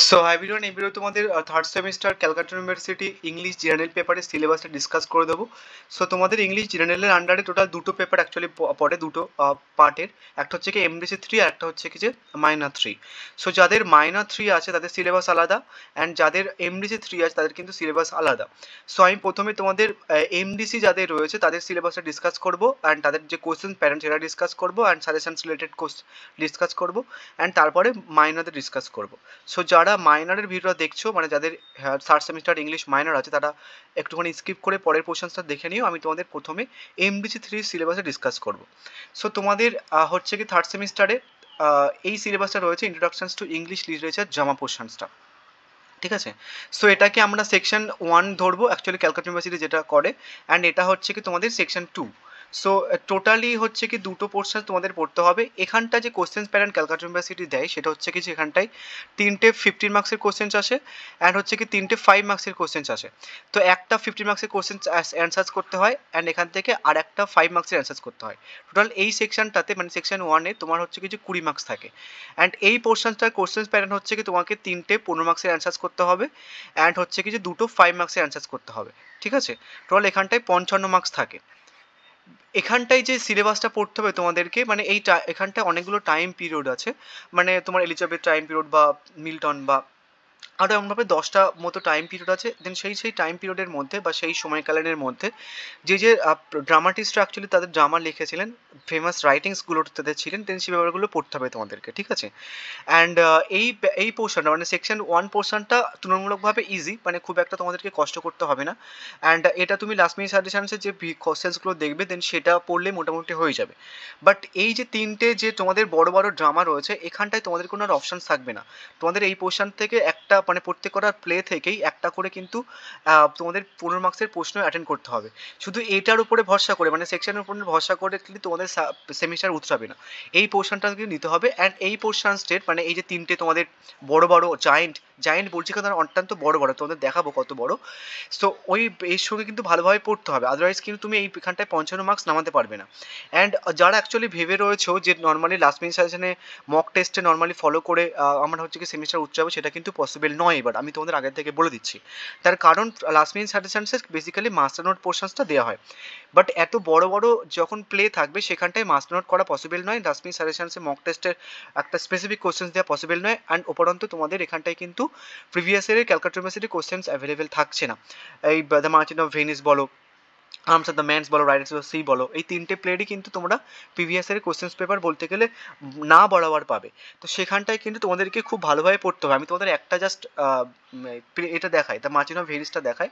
So hi everyone, এই video তোমাদের third semester Calcutta university English general পেপারের সিলেবাসটা ডিসকাস করে দেবো। সো তোমাদের ইংলিশ জেনারেলের আন্ডারে টোটাল দুটো পেপার অ্যাকচুয়ালি পড়ে, দুটো পার্টের। একটা হচ্ছে কি এমডিসি 3 আর একটা হচ্ছে কি যে মাইনার 3। সো যাদের মাইনার 3 আছে তাদের সিলেবাস আলাদা, অ্যান্ড যাদের এমডিসি 3 আছে তাদের কিন্তু সিলেবাস আলাদা। সো আমি প্রথমে তোমাদের এমডিসি যাদের রয়েছে তাদের সিলেবাসটা ডিসকাস করবো, অ্যান্ড তাদের যে কোশ্চেন প্যাটার্ন সেটা ডিসকাস করবো, অ্যান্ড সাজেশনস রিলেটেড ডিসকাস করবো, অ্যান্ড তারপরে মাইনারদের ডিসকাস করবো। সো যারা মাইনরের ভিডিওটা দেখছো, মানে যাদের থার্ড সেমিস্টার ইংলিশ মাইনর আছে, তারা একটুখানি স্কিপ করে পরের পোর্শনসটা দেখে নিও। আমি তোমাদের প্রথমে এমডিসি 3 সিলেবাসে ডিসকাস করব। সো তোমাদের হচ্ছে কি থার্ড সেমিস্টারে এই সিলেবাসটা রয়েছে ইন্ট্রোডাকশনস টু ইংলিশ লিটারেচার জামা পোর্শনসটা, ঠিক আছে। সো এটাকে আমরা সেকশন 1 ধরবো অ্যাকচুয়ালি ক্যালকাটা ইউনিভার্সিটি যেটা করে, অ্যান্ড এটা হচ্ছে কি তোমাদের সেকশন 2। সো টোটালি হচ্ছে কি দুটো পোর্শন তোমাদের পড়তে হবে। এখানটা যে কোশ্চেন প্যাটার্ন ক্যালকাটা ইউনিভার্সিটি দেয় সেটা হচ্ছে কি যে এখানটায় তিনটে 15 মার্কসের কোশ্চেন আসে, অ্যান্ড হচ্ছে কি তিনটে 5 মার্কসের কোশ্চেন আসে। তো একটা 15 মার্কসের কোশ্চেন অ্যান্সার্স করতে হয়, অ্যান্ড এখান থেকে আর একটা 5 মার্কসের অ্যান্সার্স করতে হয়। টোটাল এই সেকশনটাতে মানে সেকশন 1-এ তোমার হচ্ছে কি যে 20 মার্কস থাকে, অ্যান্ড এই পোর্শনটার কোশ্চেন প্যাটার্ন হচ্ছে কি তোমাকে তিনটে 15 মার্কসের অ্যান্সার্স করতে হবে, অ্যান্ড হচ্ছে কি যে দুটো 5 মার্কসের অ্যান্সার্স করতে হবে, ঠিক আছে। টোটাল এখানটায় 55 মার্কস থাকে। এখানটায় যে সিলেবাসটা পড়তে হবে তোমাদেরকে, মানে এখানটায় অনেকগুলো টাইম পিরিয়ড আছে, মানে তোমার এলিজাবেথ টাইম পিরিয়ড বা মিল্টন বা আরও এমনভাবে 10টা মতো টাইম পিরিয়ড আছে। দেন সেই টাইম পিরিয়ডের মধ্যে বা সেই সময়কালীনের মধ্যে যে ড্রামাটিস্টরা অ্যাকচুয়ালি তাদের ড্রামা লিখেছিলেন, ফেমাস রাইটিংসগুলো তাদের ছিলেন, দেন সেই ব্যাপারগুলো পড়তে হবে তোমাদেরকে, ঠিক আছে। অ্যান্ড এই পোর্শনটা মানে সেকশন 1 পোর্শনটা তুলনামূলকভাবে ইজি, মানে খুব একটা তোমাদেরকে কষ্ট করতে হবে না। অ্যান্ড এটা তুমি লাস্ট মিনিট সাজেশনসে যে কোশ্চেন্সগুলো দেখবে দেন সেটা পড়লে মোটামুটি হয়ে যাবে। বাট এই যে তিনটে যে তোমাদের বড় বড় ড্রামা রয়েছে, এখানটায় তোমাদের কোনো আর অপশান থাকবে না। তোমাদের এই পোর্শন থেকে একটা মানে প্রত্যেকটা প্লে থেকেই একটা করে কিন্তু তোমাদের 15 মার্কসের প্রশ্ন অ্যাটেন্ড করতে হবে। শুধু এটার উপরে ভরসা করে মানে সেকশনের উপরে ভরসা করে কিন্তু তোমাদের সেমিস্টার উতরাবে না। এই পোর্শনটা কিন্তু নিতে হবে, অ্যান্ড এই পোর্শন স্টেট মানে এই যে তিনটে তোমাদের বড় বড় জায়েন্ট জায়েন্ট বলছি কারণ তারা অত্যন্ত বড় বড়, তোমাদের দেখাবো কত বড়। সো ওই এর সঙ্গে কিন্তু ভালোভাবে পড়তে হবে, আদারওয়াইজ কিন্তু তুমি এইখানটায় 55 মার্কস নামাতে পারবে না। অ্যান্ড যারা অ্যাকচুয়ালি ভেবে রয়েছো যে নর্মালি লাস্ট মিনিট সাজেশনে মক টেস্টে নর্মালি ফলো করে আমরা হচ্ছে কি সেমিস্টার উঠতে সেটা কিন্তু পসিবল নয়। এবার আমি তোমাদের আগে থেকে বলে দিচ্ছি, তার কারণ লাস্ট মিনিট সাজেশনসে বেসিক্যালি মাস্টার নোট পোর্শনসটা দেওয়া হয়, বাট এত বড় বড় যখন প্লে থাকবে সেখানটায় মাস্টার নোট করা পসিবল নয়, লাস্ট মিনিট সাজেশনসে মক টেস্টের একটা স্পেসিফিক কোশ্চেন্স দেওয়া পসিবল নয়। অ্যান্ড উপরন্তু তোমাদের এখানটায় কিন্তু প্রিভিয়াস ইয়ারের ক্যালকাটা ইউনিভার্সিটি কোশ্চেন্স অ্যাভেলেবেল থাকছে না। এই দ্য মার্চেন্ট অফ ভেনিস বলো, আর্মস অফ দ্য ম্যানস বলো, রাইডার্স অফ সি বলো, এই তিনটে প্লেয়ারই কিন্তু তোমরা প্রিভিয়াস ইয়ারের কোশ্চেন্স পেপার বলতে গেলে না বরাবর পাবে। তো সেখানটায় কিন্তু তোমাদেরকে খুব ভালোভাবে পড়তে হবে। আমি তোমাদের একটা জাস্ট এটা দেখাই, দ্য মার্চেন্ট অফ ভেনিসটা দেখাই।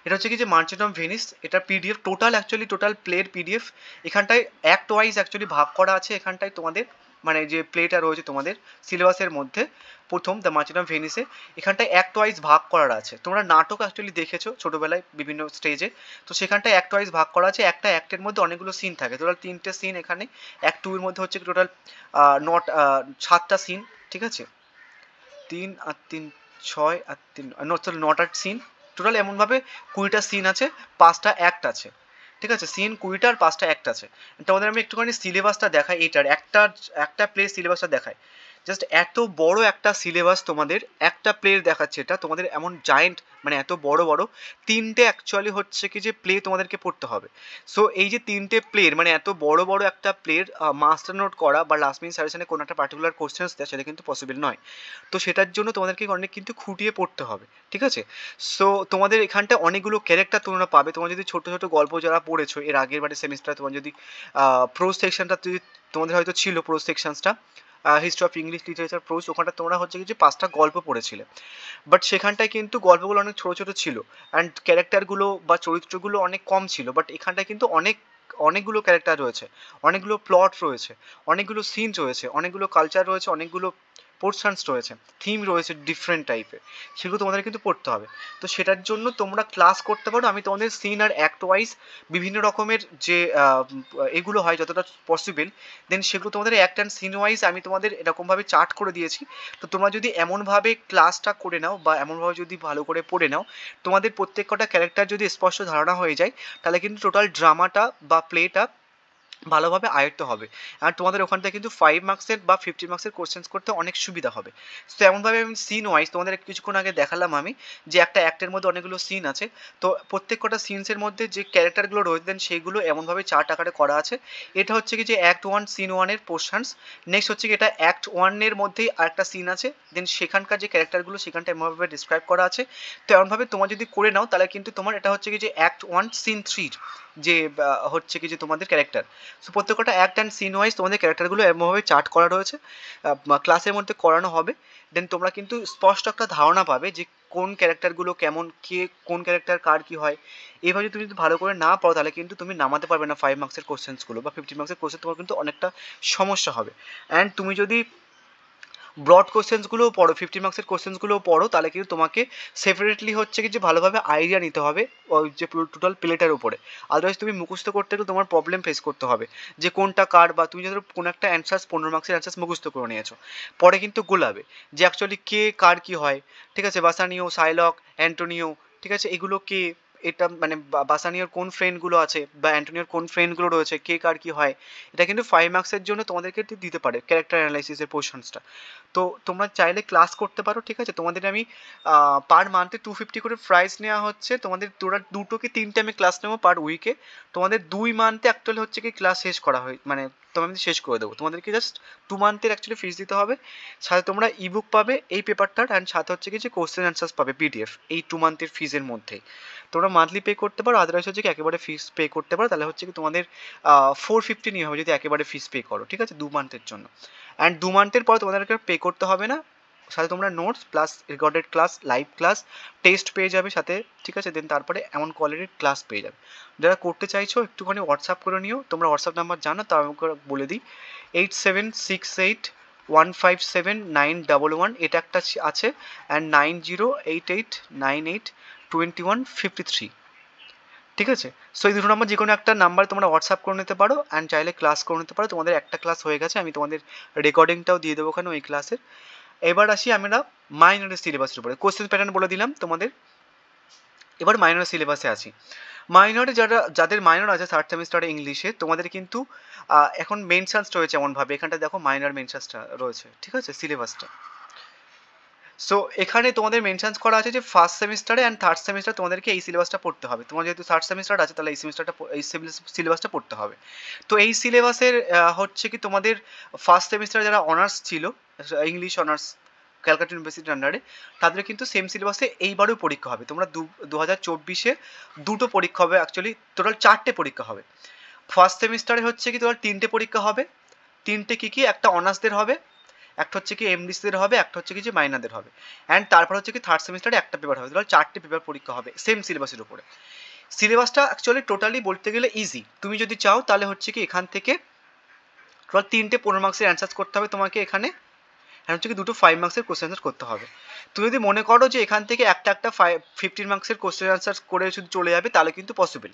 এটা হচ্ছে কি যে মার্চেন্ট অফ ভেনিস, এটা পিডিএফ টোটাল প্লের পিডিএফ। এখানটায় অ্যাক্ট ওয়াইজ অ্যাকচুয়ালি ভাগ করা আছে। এখানটায় তোমাদের মানে যে প্লেটা রয়েছে তোমাদের সিলেবাসের মধ্যে প্রথম দ্য মার্চেন্ট অফ ভেনিসে, এখানটায় অ্যাক্ট ওয়াইজ ভাগ করা আছে। তোমরা নাটক অ্যাকচুয়ালি দেখেছো ছোটোবেলায় বিভিন্ন স্টেজে, তো সেখানটায় অ্যাক্ট ওয়াইজ ভাগ করা আছে। একটা অ্যাক্টের মধ্যে অনেকগুলো সিন থাকে, টোটাল 3টে সিন এখানে। অ্যাক্ট 2 এর মধ্যে হচ্ছে টোটাল নট 7টা সিন, ঠিক আছে। 3 আর 3 6 আর 3 নটা সিন টোটাল, এমনভাবে 20টা সিন আছে, 5টা অ্যাক্ট আছে, ঠিক আছে। সিন 20টা আর 5টা অ্যাক্ট আছে। তোমাদের আমি একটুখানি সিলেবাসটা দেখাই, এইটার একটা প্লে সিলেবাসটা দেখাই। জাস্ট এত বড় একটা সিলেবাস তোমাদের একটা প্লে দেখাচ্ছে, এটা তোমাদের এমন জায়েন্ট মানে এত বড় বড় তিনটে অ্যাকচুয়ালি হচ্ছে কি যে প্লে তোমাদেরকে পড়তে হবে। সো এই যে তিনটে প্লের মানে এত বড় বড় একটা প্লের মাস্টার নোট করা বা লাস্ট মিনিট সাজেশনে কোনো একটা পার্টিকুলার কোশ্চেন্স দেয় সেটা কিন্তু পসিবল নয়। তো সেটার জন্য তোমাদেরকে অনেক কিন্তু খুঁটিয়ে পড়তে হবে, ঠিক আছে। সো তোমাদের এখানটা অনেকগুলো ক্যারেক্টার তোমরা পাবে। তোমরা যদি ছোটো ছোটো গল্প যারা পড়েছো এর আগের বারে সেমিস্টার, তোমার যদি প্রোজ সেকশনটা যদি তোমাদের হয়তো ছিল প্রোজ সেকশনসটা, history of English literature prose, ওখানটা তোমরা হচ্ছে কি যে 5টা গল্প পড়েছিলে, বাট সেখানটায় কিন্তু গল্পগুলো অনেক ছোটো ছোটো ছিল, অ্যান্ড ক্যারেক্টারগুলো বা চরিত্রগুলো অনেক কম ছিল। বাট এখানটায় কিন্তু অনেকগুলো ক্যারেক্টার রয়েছে, অনেকগুলো প্লট রয়েছে, অনেকগুলো সিন রয়েছে, অনেকগুলো কালচার রয়েছে, অনেকগুলো পোর্শনস রয়েছে, থিম রয়েছে ডিফারেন্ট টাইপের, সেগুলো তোমাদের কিন্তু পড়তে হবে। তো সেটার জন্য তোমরা ক্লাস করতে পারো। আমি তোমাদের সিন আর অ্যাক্ট ওয়াইজ বিভিন্ন রকমের যে এগুলো হয় যতটা পসিবল, দেন সেগুলো তোমাদের অ্যাক্ট অ্যান্ড সিন ওয়াইজ আমি তোমাদের এরকমভাবে চার্ট করে দিয়েছি। তো তোমরা যদি এমনভাবে ক্লাসটা করে নাও বা এমনভাবে যদি ভালো করে পড়ে নাও, তোমাদের প্রত্যেক কটা ক্যারেক্টার যদি স্পষ্ট ধারণা হয়ে যায়, তাহলে কিন্তু টোটাল ড্রামাটা বা প্লেটা ভালোভাবে আয়ত্ত হবে। আর তোমাদের ওখান থেকে কিন্তু 5 মার্কসের বা 50 মার্কসের কোশ্চেন্স করতে অনেক সুবিধা হবে। তো এমনভাবে আমি সিন ওয়াইজ তোমাদের কিছুক্ষণ আগে দেখালাম আমি, যে একটা অ্যাক্টের মধ্যে অনেকগুলো সিন আছে। তো প্রত্যেক কটা সিনসের মধ্যে যে ক্যারেক্টারগুলো রয়েছে দেন সেইগুলো এমনভাবে চার্ট আকারে করা আছে। এটা হচ্ছে কি যে অ্যাক্ট 1 সিন 1 এর পোর্শনস। নেক্সট হচ্ছে কি এটা অ্যাক্ট 1 এর মধ্যেই আরেকটা সিন আছে। দেন সেখানকার যে ক্যারেক্টারগুলো সেখানটা এমনভাবে ডিসক্রাইব করা আছে। তো এমনভাবে তোমার যদি করে নাও তাহলে কিন্তু তোমার এটা হচ্ছে কি যে অ্যাক্ট 1 সিন 3 যে হচ্ছে কি যে তোমাদের ক্যারেক্টার। সো প্রত্যেকটা অ্যাক্ট অ্যান্ড সিন ওয়াইজ তোমাদের ক্যারেক্টারগুলো এমনভাবে চার্ট করা রয়েছে, ক্লাসের মধ্যে করানো হবে। দেন তোমরা কিন্তু স্পষ্ট একটা ধারণা পাবে যে কোন ক্যারেক্টারগুলো কেমন, কে কোন ক্যারেক্টার কার কী হয়। এইভাবে তুমি যদি ভালো করে না পড়ো তাহলে কিন্তু তুমি নামাতে পারবে না 5 মার্কসের কোশ্চেন্সগুলো বা 50 মার্কসের কোশ্চেন, তোমার কিন্তু অনেকটা সমস্যা হবে। অ্যান্ড তুমি যদি ব্রড কোশ্চেন্সগুলোও পড়ো, 50 মার্কসের কোশ্চেন্সগুলোও পড়ো, তাহলে কিন্তু তোমাকে সেপারেটলি হচ্ছে কি যে ভালোভাবে আইডিয়া নিতে হবে ওই যে টোটাল প্লেটার উপরে। আদারওয়াইজ তুমি মুখস্থ করতে গেলে তোমার প্রবলেম ফেস করতে হবে যে কোনটা কার, বা তুমি যদি কোনো একটা অ্যান্সার্স 15 মার্কসের অ্যান্সার্স মুখস্থ করে নিয়েছো, পরে কিন্তু গোলাবে যে অ্যাকচুয়ালি কে কার কি হয়। ঠিক আছে, বাসানিও, সাইলক, অ্যান্টোনিও, ঠিক আছে, এগুলো কে, এটা মানে বাসানিওর কোন ফ্রেন্ডগুলো আছে বা অ্যান্টোনিওর কোন ফ্রেন্ডগুলো রয়েছে, কে কার কি হয়। এটা কিন্তু 5 মার্কসের জন্য তোমাদেরকে দিতে পারে ক্যারেক্টার অ্যানালাইসিসের পোর্শনসটা। তো তোমরা চাইলে ক্লাস করতে পারো। ঠিক আছে, তোমাদের আমি পার মান্থে 250 করে প্রাইস নেওয়া হচ্ছে। তোমাদের তোরা 2 কি 3টে আমি ক্লাস নেবো পার উইকে। তোমাদের 2 মান্থে অ্যাকচুয়ালি হচ্ছে কি ক্লাস শেষ করা হয়, মানে তোমাদের শেষ করে দেবো। তোমাদেরকে জাস্ট 2 মান্থের অ্যাকচুয়ালি ফিস দিতে হবে। সাথে তোমরা ইবুক পাবে এই পেপারটার, অ্যান্ড সাথে হচ্ছে কি যে কোশ্চেন অ্যান্সার্স পাবে পিডিএফ এই 2 মান্থের ফিজের মধ্যেই। তোমরা মান্থলি পে করতে পারো, আদারওয়াইজ হচ্ছে কি একেবারে ফিস পে করতে পারো। তাহলে হচ্ছে কি তোমাদের 450 নিয়ে হবে যদি একেবারে ফিস পে করো। ঠিক আছে, 2 মান্থের জন্য। অ্যান্ড 2 মান্থের পর তোমাদেরকে পে করতে হবে না। সাথে তোমরা notes plus recorded class, live class, test পেয়ে যাবে সাথে। ঠিক আছে, দেন তারপরে এমন কোয়ালিটির ক্লাস পেয়ে যাবে। যারা করতে চাইছো একটুখানি হোয়াটসঅ্যাপ করে নিও। তোমরা হোয়াটসঅ্যাপ নাম্বার জানো, তাও আমাকে বলে দিই। 8768157911, এটা একটা আছে। অ্যান্ড 9088982153। ঠিক আছে, সো এই দুটো নাম্বার যে কোনো একটা নাম্বার তোমরা হোয়াটসঅ্যাপ করে নিতে পারো, অ্যান্ড চাইলে ক্লাস করে নিতে পারো। তোমাদের একটা ক্লাস হয়ে গেছে, আমি তোমাদের রেকর্ডিংটাও দিয়ে দেবো ওখানে ওই ক্লাসের। এবার আসি আমরা মাইনরের সিলেবাসের উপরে। কোশ্চেন প্যাটার্ন বলে দিলাম তোমাদের। এবার মাইনর সিলেবাসে আছি। মাইনরে যাদের মাইনর আছে থার্ড সেমিস্টারে ইংলিশে, তোমাদের কিন্তু এখন মেনশনস রয়েছে এমনভাবে, এখানটা দেখো মাইনর মেনশনসটা রয়েছে। ঠিক আছে, সিলেবাসটা। সো এখানে তোমাদের মেনশনস করা আছে যে ফার্স্ট সেমিস্টারে অ্যান্ড থার্ড সেমিস্টার তোমাদেরকে এই সিলেবাসটা পড়তে হবে। তোমার যেহেতু থার্ড সেমিস্টার আছে তাহলে এই সিলেবাসটা পড়তে হবে। তো এই সিলেবাসের হচ্ছে কি তোমাদের ফার্স্ট সেমিস্টারে যারা অনার্স ছিল, ইংলিশ অনার্স ক্যালকাটা ইউনিভার্সিটির আন্ডারে, তাদের কিন্তু সেম সিলেবাসে এইবারেও পরীক্ষা হবে। তোমরা 2024-এ দুটো পরীক্ষা হবে, অ্যাকচুয়ালি টোটাল 4টে পরীক্ষা হবে। ফার্স্ট সেমিস্টারে হচ্ছে কি তোমার 3টে পরীক্ষা হবে। 3টে কী কী, একটা অনার্সদের হবে, একটা হচ্ছে কি এমডিসিদের হবে, একটা হচ্ছে কি যে মাইনারদের হবে। অ্যান্ড তারপর হচ্ছে কি থার্ড সেমিস্টারে একটা পেপার হবে। তাহলে 4টে পেপার পরীক্ষা হবে সেম সিলেবাসের উপরে। সিলেবাসটা অ্যাকচুয়ালি টোটালি বলতে গেলে ইজি। তুমি যদি চাও তাহলে হচ্ছে কি এখান থেকে টোটাল 3টে 15 মার্কসের অ্যান্সার করতে হবে তোমাকে এখানে, আর হচ্ছে কি 2টো 5 মার্কসের কোশ্চেন অ্যান্সার করতে হবে। তুমি যদি মনে করো যে এখান থেকে একটা 15 মার্কসের কোশ্চেন অ্যান্সার করে শুধু চলে যাবে, তাহলে কিন্তু পসিবল।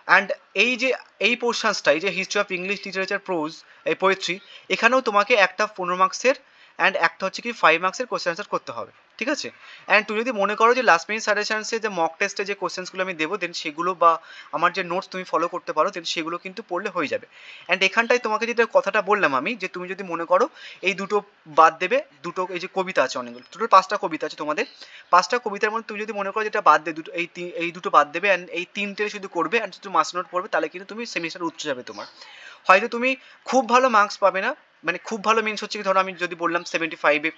অ্যান্ড এই যে এই পোর্শনসটা, এই যে history of English literature pros, এই পোয়েট্রি, এখানেও তোমাকে একটা 15 মার্কসের অ্যান্ড একটা হচ্ছে কি 5 মার্কসের কোশ্চেন অ্যান্সার করতে হবে। ঠিক আছে, অ্যান্ড তুমি যদি মনে করো যে লাস্ট মিনিট সাজেশনসে যে মক টেস্টে যে কোশ্চেন্সগুলো আমি দেবো, দেন সেগুলো বা আমার যে নোটস তুমি ফলো করতে পারো, দেন সেগুলো কিন্তু পড়লে হয়ে যাবে। অ্যান্ড এখানটায় তোমাকে যেটা কথাটা বললাম আমি, যে তুমি যদি মনে করো এই দুটো বাদ দেবে, দুটো এই যে কবিতা আছে অনেকগুলো, টোটাল 5টা কবিতা আছে তোমাদের। 5টা কবিতার মধ্যে তুমি যদি মনে করো যেটা বাদ দেবে, দুটো এই দুটো বাদ দেবে অ্যান্ড এই 3টে শুধু করবে অ্যান্ড শুধু মাস নোট পড়বে, তাহলে কিন্তু তুমি সেমিস্টার উঠে যাবে তোমার। হয়তো তুমি খুব ভালো মার্কস পাবে না, মানে খুব ভালো মিনস হচ্ছে কি ধরো আমি যদি বললাম 75-এ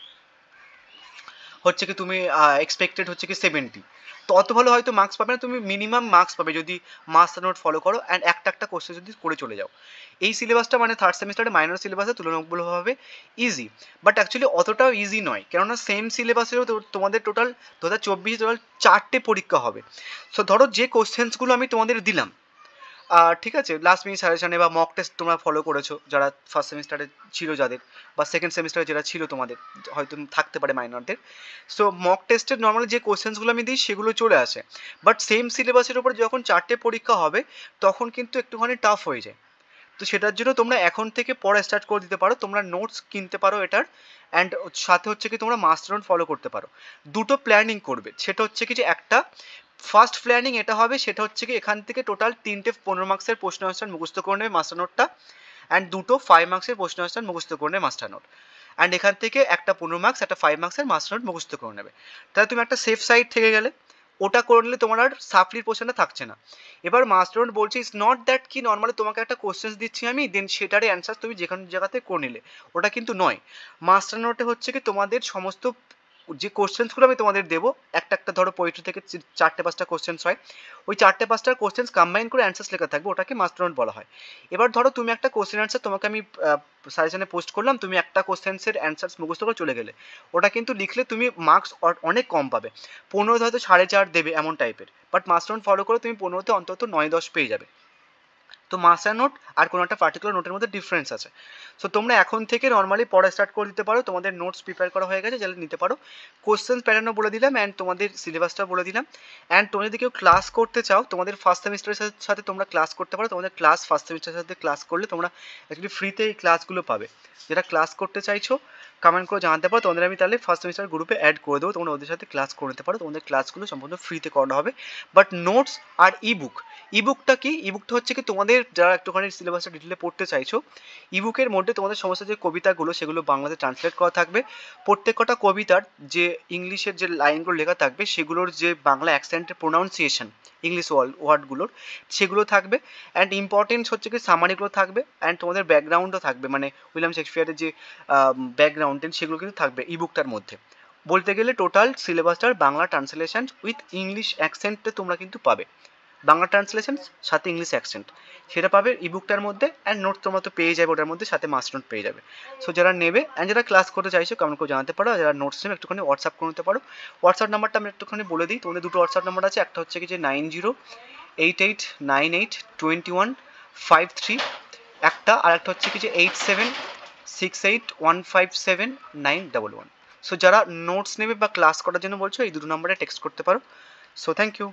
হচ্ছে কি তুমি এক্সপেক্টেড হচ্ছে কি 70, তো অত ভালো হয়তো মার্কস পাবে না, তুমি মিনিমাম মার্কস পাবে যদি মাস্টার নোট ফলো করো অ্যান্ড একটা কোশ্চেন যদি করে চলে যাও। এই সিলেবাসটা মানে থার্ড সেমিস্টারে মাইনর সিলেবাসে তুলনামূলকভাবে ইজি, বাট অ্যাকচুয়ালি অতটাও ইজি নয়, কেননা সেম সিলেবাসেও তোমাদের টোটাল 2024 টোটাল 4টে পরীক্ষা হবে। সো ধরো যে কোশ্চেন্সগুলো আমি তোমাদের দিলাম, ঠিক আছে, লাস্ট মিনিট সাজেশনে বা মক টেস্ট তোমরা ফলো করেছো যারা ফার্স্ট সেমিস্টারে ছিল যাদের, বা সেকেন্ড সেমিস্টারে যেটা ছিল তোমাদের, হয়তো থাকতে পারে মাইনরদের। সো মক টেস্টের নর্মালি যে কোশ্চেন্সগুলো আমি দিই সেগুলো চলে আসে, বাট সেম সিলেবাসের উপর যখন 4টে পরীক্ষা হবে তখন কিন্তু একটুখানি টাফ হয়ে যায়। তো সেটার জন্য তোমরা এখন থেকে পড়া স্টার্ট করে দিতে পারো, তোমরা নোটস কিনতে পারো এটার, অ্যান্ড সাথে হচ্ছে কি তোমরা মাস্টার নোট ফলো করতে পারো। দুটো প্ল্যানিং করবে, সেটা হচ্ছে কি যে একটা ফার্স্ট প্ল্যানিং এটা হবে, সেটা হচ্ছে কি এখান থেকে টোটাল 3টে 15 মার্কসের প্রশ্ন আনসার মুখস্থ করে নেবে মাস্টার নোটটা, অ্যান্ড 2টো 5 মার্কসের প্রশ্ন আনসার মুখস্থ করে নেবে মাস্টার নোট, অ্যান্ড এখান থেকে একটা 15 মার্কস একটা 5 মার্কসের মাস্টার নোট মুখস্থ করে নেবে। তাহলে তুমি একটা সেফ সাইড থেকে গেলে, ওটা করে নিলে তোমার আর সাপ্লির পোর্শনটা থাকছে না। এবার মাস্টার নোট বলছে ইটস নট দ্যাট কি নর্মালি তোমাকে একটা কোশ্চেন্স দিচ্ছি আমি, দেন সেটারই অ্যান্সার তুমি যেখানে জায়গাতে করে নিলে, ওটা কিন্তু নয়। মাস্টার নোটে হচ্ছে কি তোমাদের সমস্ত যে কোশ্চেন্সগুলো আমি তোমাদের দেবো, একটা একটা ধরো পোয়েট্রি থেকে 4টে 5টা কোশ্চেন্স হয়, ওই 4টে 5টার কোশ্চেন্স কম্বাইন করে অ্যান্সার্স লেখা থাকবে, ওটাকে মাস্টার নোট বলা হয়। এবার ধরো তুমি একটা কোশ্চেন অ্যান্সার তোমাকে আমি সাজেশনে পোস্ট করলাম, তুমি একটা কোশ্চেন্সের অ্যান্সার্স মুখস্থ করে চলে গেলে, ওটা কিন্তু লিখলে তুমি মার্কস অনেক কম পাবে, 15 হয়তো 4.5 দেবে এমন টাইপের, বাট মাস্টার নোট ফলো করে তুমি 15তে অন্তত 9-10 পেয়ে যাবে। তো মাস্টার নোট আর কোনো একটা পার্টিকুলার নোটের মধ্যে ডিফারেন্স আছে। সো তোমরা এখন থেকে নর্মালি পড়া স্টার্ট করে দিতে পারো, তোমাদের নোটস প্রিপেয়ার করা হয়ে গেছে, যাহলে নিতে পারো। কোশ্চেন প্যাটার্নও বলে দিলাম, অ্যান্ড তোমাদের সিলেবাসটা বলে দিলাম। অ্যান্ড তোমরা যদি কেউ ক্লাস করতে চাও, তোমাদের ফার্স্ট সেমিস্টারের সাথে তোমরা ক্লাস করতে পারো, তোমাদের ক্লাস ফার্স্ট সেমিস্টারের সাথে ক্লাস করলে তোমরা অ্যাকচুয়ালি ফ্রিতে এই ক্লাসগুলো পাবে। যেটা ক্লাস করতে চাইছো কমেন্ট করে জানাতে পারো, তোমাদের আমি তাহলে ফার্স্ট সেমিস্টার গ্রুপে অ্যাড করে দেবো, তোমরা ওদের সাথে ক্লাস করে নিতে পারো, তোমাদের ক্লাসগুলো সম্পূর্ণ ফ্রিতে করানো হবে। বাট নোটস আর ইবুকটা কি, ইবুকটা হচ্ছে কি তোমাদের যারা একটুখানি সিলেবাসটা ডিটেলে পড়তে চাইছো, ইবুকের মধ্যে তোমাদের সমস্ত যে কবিতাগুলো সেগুলো বাংলাতে ট্রান্সলেট করা থাকবে, প্রত্যেকটা কবিতার যে ইংলিশের যে লাইনগুলো লেখা থাকবে সেগুলোর যে বাংলা অ্যাকসেন্টের প্রোনাউন্সিয়েশন ইংলিশ ওয়ার্ডগুলোর সেগুলো থাকবে, অ্যান্ড ইম্পর্টেন্স হচ্ছে কি সামারিগুলো থাকবে, অ্যান্ড তোমাদের ব্যাকগ্রাউন্ডও থাকবে, মানে উইলিয়াম শেক্সপিয়ারের যে ব্যাকগ্রাউন্ড সেগুলো কিন্তু থাকবে ইবুকটার মধ্যে। বলতে গেলে টোটাল সিলেবাসটার বাংলা ট্রান্সলেশন উইথ ইংলিশ অ্যাকসেন্টে তোমরা কিন্তু পাবে, বাংলা ট্রান্সলেশন সাথে ইংলিশ অ্যাকসেন্ট সেটা পাবে ইবুকটার মধ্যে, অ্যান্ড নোট তোমরা তো পেয়ে যাবে ওটার মধ্যে, সাথে মাস্টার নোট পেয়ে যাবে। সো যারা নেবে অ্যান্ড যারা ক্লাস করতে চাইছো কমেন্ট করে জানাতে পারো, যারা নোটস নেবে একটুখানি হোয়াটসঅ্যাপ করে নিতে পারো। হোয়াটসঅ্যাপ নাম্বারটা আমি একটুখানি বলে দিই, তোমাদের দুটো হোয়াটসঅ্যাপ নাম্বার আছে, একটা হচ্ছে কি যে 9088982153, একটা আর একটা হচ্ছে কি যে 8768157911। সো যারা নোটস নেবে বা ক্লাস করার জন্য বলছো এই দুটো নাম্বারে টেক্সট করতে পারো। So thank you.